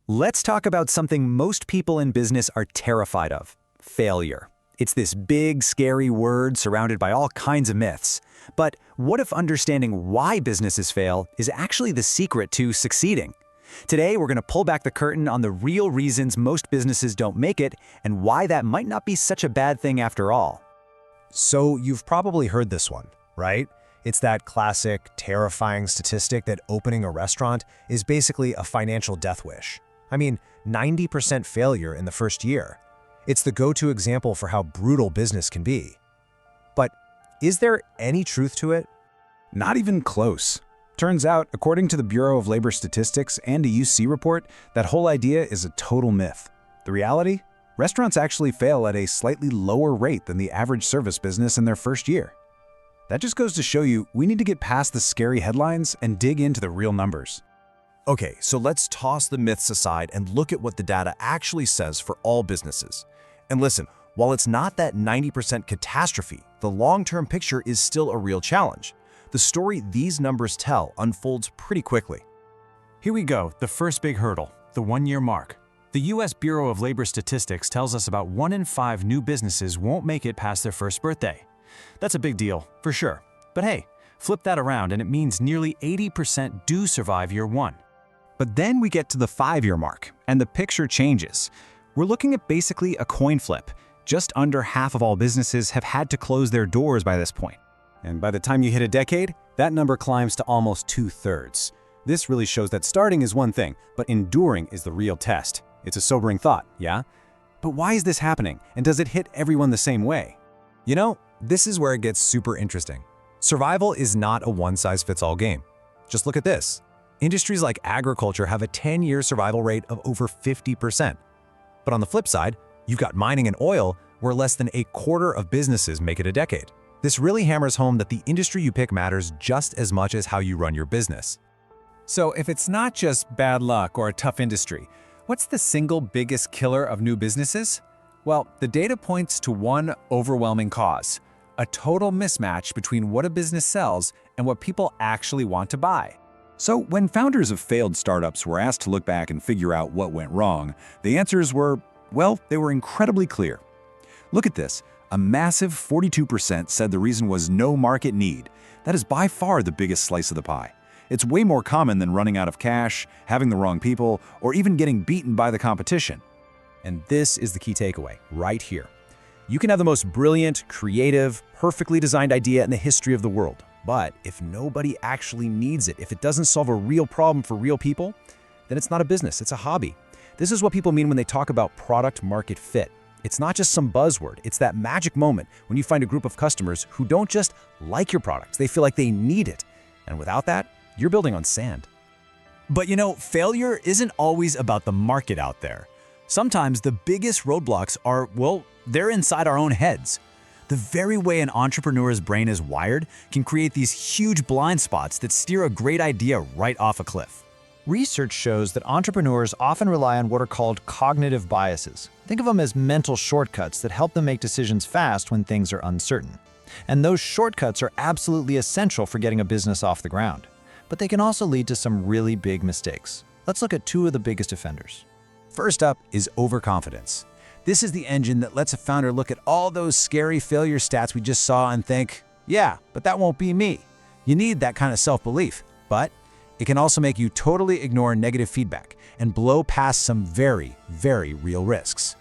Let's talk about something most people in business are terrified of: failure. It's this big, scary word surrounded by all kinds of myths. But what if understanding why businesses fail is actually the secret to succeeding? Today, we're going to pull back the curtain on the real reasons most businesses don't make it and why that might not be such a bad thing after all. So you've probably heard this one, right? It's that classic, terrifying statistic that opening a restaurant is basically a financial death wish. 90% failure in the first year. It's the go-to example for how brutal business can be. But is there any truth to it? Not even close. Turns out, according to the Bureau of Labor Statistics and a UC report, that whole idea is a total myth. The reality? Restaurants actually fail at a slightly lower rate than the average service business in their first year. That just goes to show you we need to get past the scary headlines and dig into the real numbers. Okay, so let's toss the myths aside and look at what the data actually says for all businesses. And listen, while it's not that 90% catastrophe, the long-term picture is still a real challenge. The story these numbers tell unfolds pretty quickly. Here we go, the first big hurdle, the one-year mark. The U.S. Bureau of Labor Statistics tells us about 1 in 5 new businesses won't make it past their first birthday. That's a big deal, for sure. But hey, flip that around and it means nearly 80% do survive year one. But then we get to the 5-year mark, and the picture changes. We're looking at basically a coin flip. Just under half of all businesses have had to close their doors by this point. And by the time you hit a decade, that number climbs to almost 2/3. This really shows that starting is one thing, but enduring is the real test. It's a sobering thought, yeah? But why is this happening, and does it hit everyone the same way? This is where it gets super interesting. Survival is not a one-size-fits-all game. Just look at this. Industries like agriculture have a 10-year survival rate of over 50%. But on the flip side, you've got mining and oil, where less than a quarter of businesses make it a decade. This really hammers home that the industry you pick matters just as much as how you run your business. So if it's not just bad luck or a tough industry, what's the single biggest killer of new businesses? Well, the data points to one overwhelming cause: a total mismatch between what a business sells and what people actually want to buy. So when founders of failed startups were asked to look back and figure out what went wrong, the answers were, well, they were incredibly clear. Look at this. A massive 42% said the reason was no market need. That is by far the biggest slice of the pie. It's way more common than running out of cash, having the wrong people, or even getting beaten by the competition. And this is the key takeaway, right here. You can have the most brilliant, creative, perfectly designed idea in the history of the world. But if nobody actually needs it, if it doesn't solve a real problem for real people, then it's not a business, it's a hobby. This is what people mean when they talk about product market fit. It's not just some buzzword, it's that magic moment when you find a group of customers who don't just like your products, they feel like they need it. And without that, you're building on sand. But failure isn't always about the market out there. Sometimes the biggest roadblocks are, they're inside our own heads. The very way an entrepreneur's brain is wired can create these huge blind spots that steer a great idea right off a cliff. Research shows that entrepreneurs often rely on what are called cognitive biases. Think of them as mental shortcuts that help them make decisions fast when things are uncertain. And those shortcuts are absolutely essential for getting a business off the ground. But they can also lead to some really big mistakes. Let's look at 2 of the biggest offenders. First up is overconfidence. This is the engine that lets a founder look at all those scary failure stats we just saw and think, yeah, but that won't be me. You need that kind of self-belief, but it can also make you totally ignore negative feedback and blow past some very, very real risks.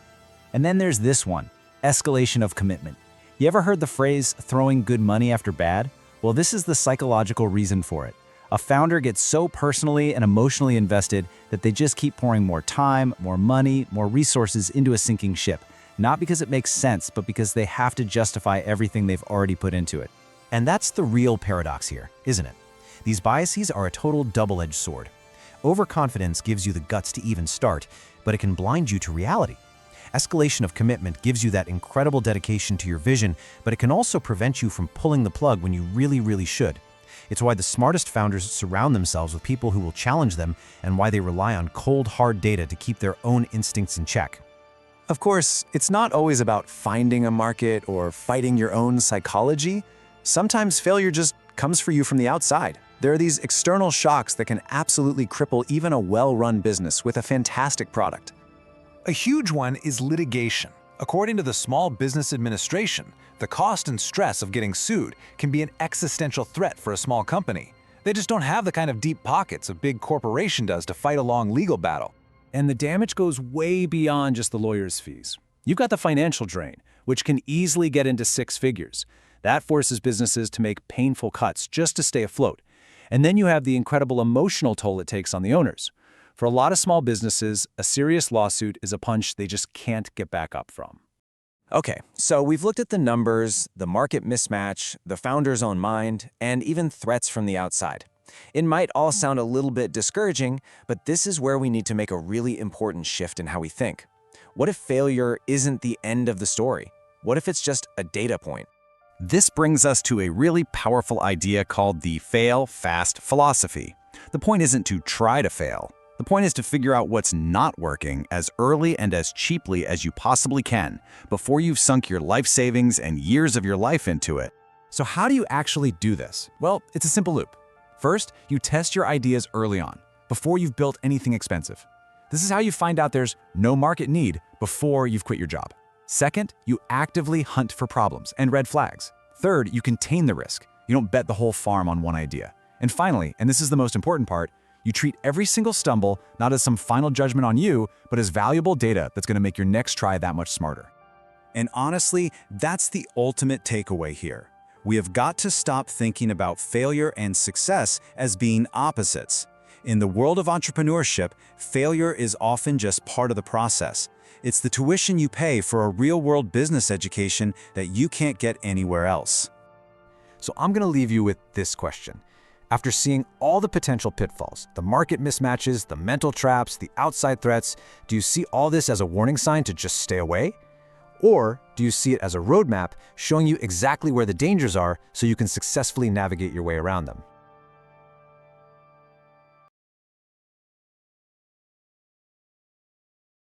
And then there's this one: escalation of commitment. You ever heard the phrase, throwing good money after bad? Well, this is the psychological reason for it. A founder gets so personally and emotionally invested that they just keep pouring more time, more money, more resources into a sinking ship. Not because it makes sense, but because they have to justify everything they've already put into it. And that's the real paradox here, isn't it? These biases are a total double-edged sword. Overconfidence gives you the guts to even start, but it can blind you to reality. Escalation of commitment gives you that incredible dedication to your vision, but it can also prevent you from pulling the plug when you really, really should. It's why the smartest founders surround themselves with people who will challenge them, and why they rely on cold, hard data to keep their own instincts in check. Of course, it's not always about finding a market or fighting your own psychology. Sometimes failure just comes for you from the outside. There are these external shocks that can absolutely cripple even a well-run business with a fantastic product. A huge one is litigation. According to the Small Business Administration, the cost and stress of getting sued can be an existential threat for a small company. They just don't have the kind of deep pockets a big corporation does to fight a long legal battle. And the damage goes way beyond just the lawyer's fees. You've got the financial drain, which can easily get into 6 figures. That forces businesses to make painful cuts just to stay afloat. And then you have the incredible emotional toll it takes on the owners. For a lot of small businesses, a serious lawsuit is a punch they just can't get back up from. Okay, so we've looked at the numbers, the market mismatch, the founder's own mind, and even threats from the outside. It might all sound a little bit discouraging, but this is where we need to make a really important shift in how we think. What if failure isn't the end of the story? What if it's just a data point? This brings us to a really powerful idea called the fail fast philosophy. The point isn't to try to fail. The point is to figure out what's not working as early and as cheaply as you possibly can before you've sunk your life savings and years of your life into it. So how do you actually do this? Well, it's a simple loop. First, you test your ideas early on, before you've built anything expensive. This is how you find out there's no market need before you've quit your job. Second, you actively hunt for problems and red flags. Third, you contain the risk. You don't bet the whole farm on one idea. And finally, and this is the most important part, you treat every single stumble not as some final judgment on you, but as valuable data that's going to make your next try that much smarter. And honestly, that's the ultimate takeaway here. We have got to stop thinking about failure and success as being opposites. In the world of entrepreneurship, failure is often just part of the process. It's the tuition you pay for a real-world business education that you can't get anywhere else. So I'm going to leave you with this question. After seeing all the potential pitfalls, the market mismatches, the mental traps, the outside threats, do you see all this as a warning sign to just stay away? Or do you see it as a roadmap showing you exactly where the dangers are so you can successfully navigate your way around them?